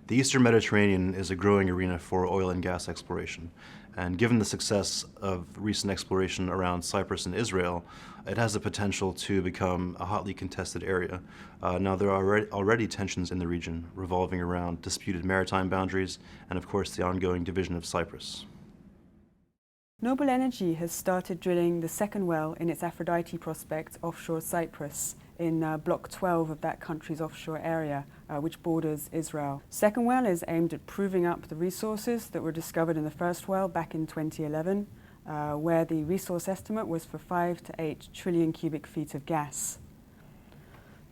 The Eastern Mediterranean is a growing arena for oil and gas exploration, and given the success of recent exploration around Cyprus and Israel, it has the potential to become a hotly contested area. Now, there are already tensions in the region revolving around disputed maritime boundaries and, of course, the ongoing division of Cyprus. Naval Energy has started drilling the second well in its Aphrodite prospect offshore Cyprus in Block 12 of that country's offshore area, which borders Israel. Second well is aimed at proving up the resources that were discovered in the first well back in 2011, where the resource estimate was for 5 to 8 trillion cubic feet of gas.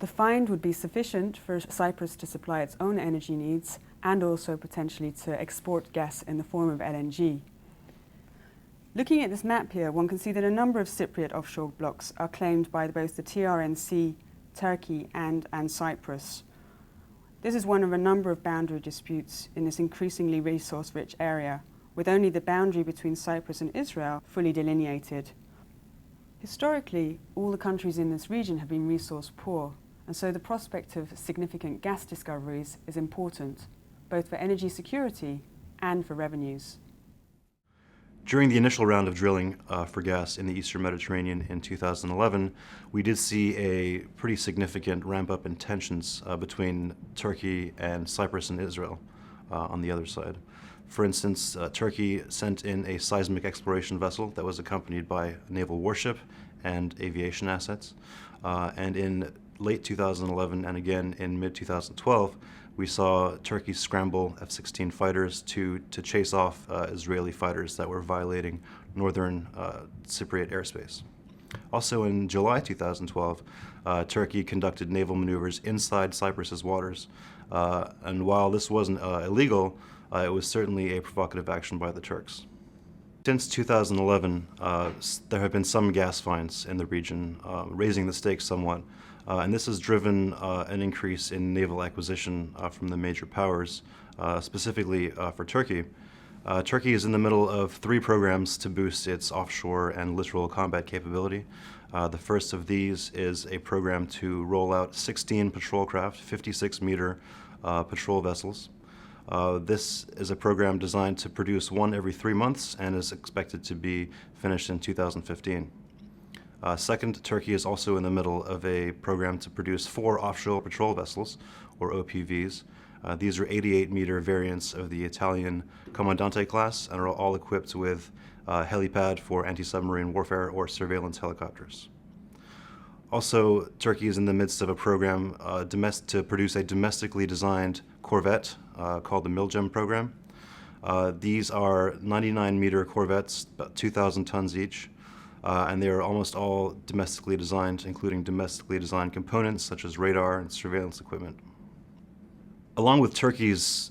The find would be sufficient for Cyprus to supply its own energy needs and also potentially to export gas in the form of LNG. Looking at this map here, one can see that a number of Cypriot offshore blocks are claimed by both the TRNC, Turkey and Cyprus. This is one of a number of boundary disputes in this increasingly resource-rich area, with only the boundary between Cyprus and Israel fully delineated. Historically, all the countries in this region have been resource poor, and so the prospect of significant gas discoveries is important, both for energy security and for revenues. During the initial round of drilling for gas in the Eastern Mediterranean in 2011, we did see a pretty significant ramp-up in tensions between Turkey and Cyprus and Israel on the other side. For instance, Turkey sent in a seismic exploration vessel that was accompanied by a naval warship and aviation assets. And in late 2011 and again in mid-2012, we saw Turkey scramble F-16 fighters to chase off Israeli fighters that were violating northern Cypriot airspace. Also in July 2012, Turkey conducted naval maneuvers inside Cyprus's waters. And while this wasn't illegal, it was certainly a provocative action by the Turks. Since 2011, there have been some gas finds in the region, raising the stakes somewhat. And this has driven an increase in naval acquisition from the major powers, specifically for Turkey. Turkey is in the middle of 3 programs to boost its offshore and littoral combat capability. The first of these is a program to roll out 16 patrol craft, 56-meter patrol vessels. This is a program designed to produce 1 every 3 months and is expected to be finished in 2015. Second, Turkey is also in the middle of a program to produce 4 offshore patrol vessels, or OPVs. These are 88-meter variants of the Italian Comandante class and are all equipped with helipad for anti-submarine warfare or surveillance helicopters. Also, Turkey is in the midst of a program to produce a domestically designed corvette called the Milgem program. These are 99-meter corvettes, about 2,000 tons each. And they are almost all domestically designed, including domestically designed components such as radar and surveillance equipment. Along with Turkey's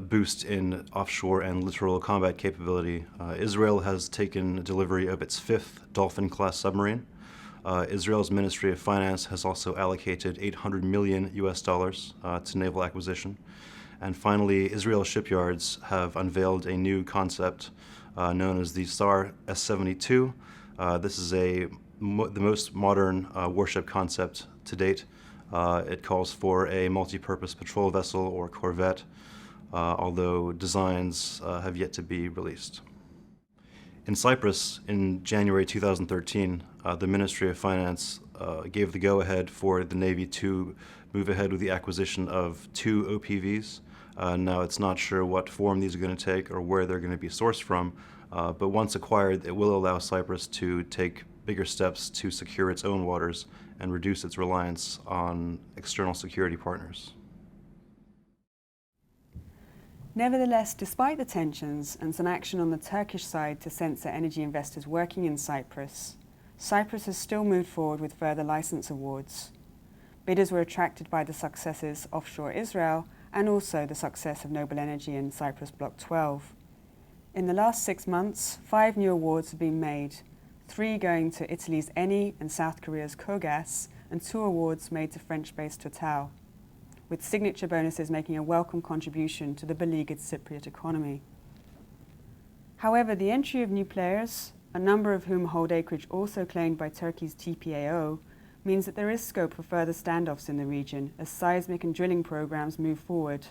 boost in offshore and littoral combat capability, Israel has taken delivery of its 5th Dolphin-class submarine. Israel's Ministry of Finance has also allocated $800 million to naval acquisition. And finally, Israel shipyards have unveiled a new concept known as the SAR S-72. This is the most modern warship concept to date. It calls for a multi-purpose patrol vessel or corvette, although designs have yet to be released. In Cyprus, in January 2013, the Ministry of Finance gave the go-ahead for the Navy to move ahead with the acquisition of 2 OPVs. Now, it's not sure what form these are going to take or where they're going to be sourced from, but once acquired, it will allow Cyprus to take bigger steps to secure its own waters and reduce its reliance on external security partners. Nevertheless, despite the tensions and some action on the Turkish side to censor energy investors working in Cyprus, Cyprus has still moved forward with further license awards. Bidders were attracted by the successes offshore Israel and also the success of Naval Energy in Cyprus Block 12. In the last 6 months, 5 new awards have been made, 3 going to Italy's Eni and South Korea's Kogas, and 2 awards made to French-based Total, with signature bonuses making a welcome contribution to the beleaguered Cypriot economy. However, the entry of new players, a number of whom hold acreage also claimed by Turkey's TPAO, means that there is scope for further standoffs in the region as seismic and drilling programs move forward.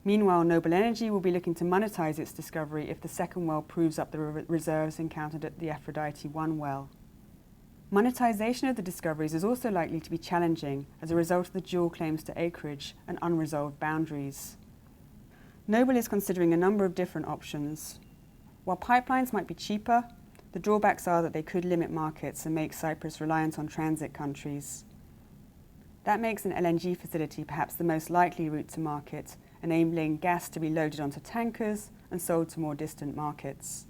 Meanwhile, Noble Energy will be looking to monetize its discovery if the second well proves up the reserves encountered at the Aphrodite-1 well. Monetization of the discoveries is also likely to be challenging as a result of the dual claims to acreage and unresolved boundaries. Noble is considering a number of different options. While pipelines might be cheaper, the drawbacks are that they could limit markets and make Cyprus reliant on transit countries. That makes an LNG facility perhaps the most likely route to market, enabling gas to be loaded onto tankers and sold to more distant markets.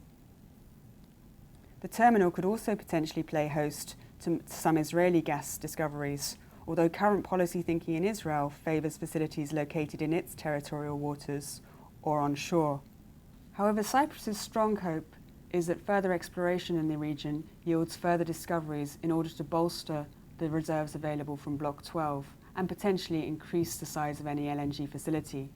The terminal could also potentially play host to some Israeli gas discoveries, although current policy thinking in Israel favours facilities located in its territorial waters or onshore. However, Cyprus's strong hope is that further exploration in the region yields further discoveries in order to bolster the reserves available from Block 12 and potentially increase the size of any LNG facility.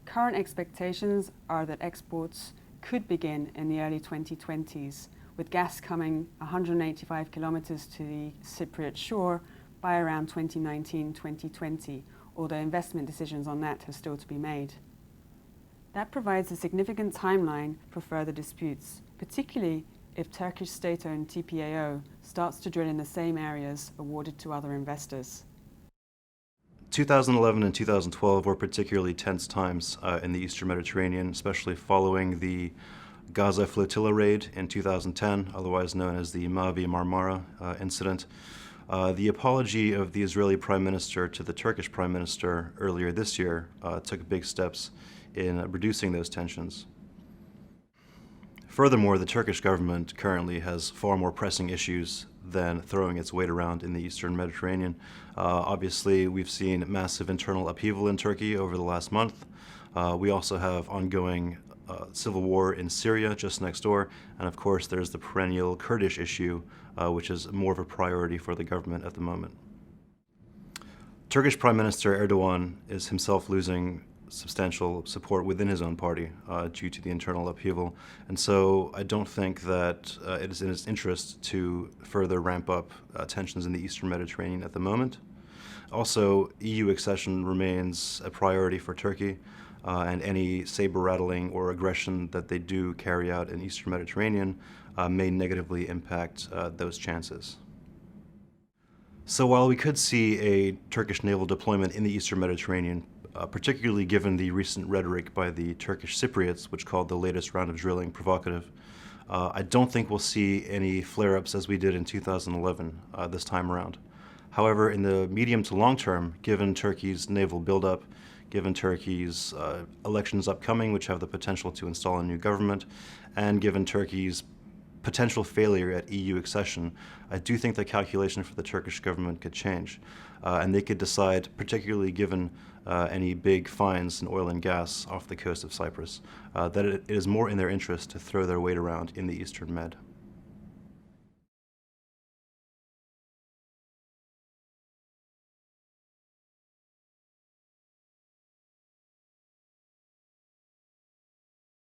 Current expectations are that exports could begin in the early 2020s, with gas coming 185 kilometres to the Cypriot shore by around 2019-2020, although investment decisions on that have still to be made. That provides a significant timeline for further disputes, particularly if Turkish state-owned TPAO starts to drill in the same areas awarded to other investors. 2011 and 2012 were particularly tense times in the Eastern Mediterranean, especially following the Gaza flotilla raid in 2010, otherwise known as the Mavi Marmara incident. The apology of the Israeli Prime Minister to the Turkish Prime Minister earlier this year took big steps in reducing those tensions. Furthermore, the Turkish government currently has far more pressing issues than throwing its weight around in the Eastern Mediterranean. Obviously, we've seen massive internal upheaval in Turkey over the last month. We also have ongoing civil war in Syria just next door, and of course there's the perennial Kurdish issue, which is more of a priority for the government at the moment. Turkish Prime Minister Erdogan is himself losing substantial support within his own party due to the internal upheaval. And so I don't think that it is in his interest to further ramp up tensions in the Eastern Mediterranean at the moment. Also, EU accession remains a priority for Turkey, and any saber-rattling or aggression that they do carry out in Eastern Mediterranean may negatively impact those chances. So while we could see a Turkish naval deployment in the Eastern Mediterranean, particularly given the recent rhetoric by the Turkish Cypriots, which called the latest round of drilling provocative, I don't think we'll see any flare-ups as we did in 2011 this time around. However, in the medium to long term, given Turkey's naval buildup, given Turkey's elections upcoming, which have the potential to install a new government, and given Turkey's potential failure at EU accession, I do think the calculation for the Turkish government could change. And they could decide, particularly given any big finds in oil and gas off the coast of Cyprus, that it is more in their interest to throw their weight around in the Eastern Med.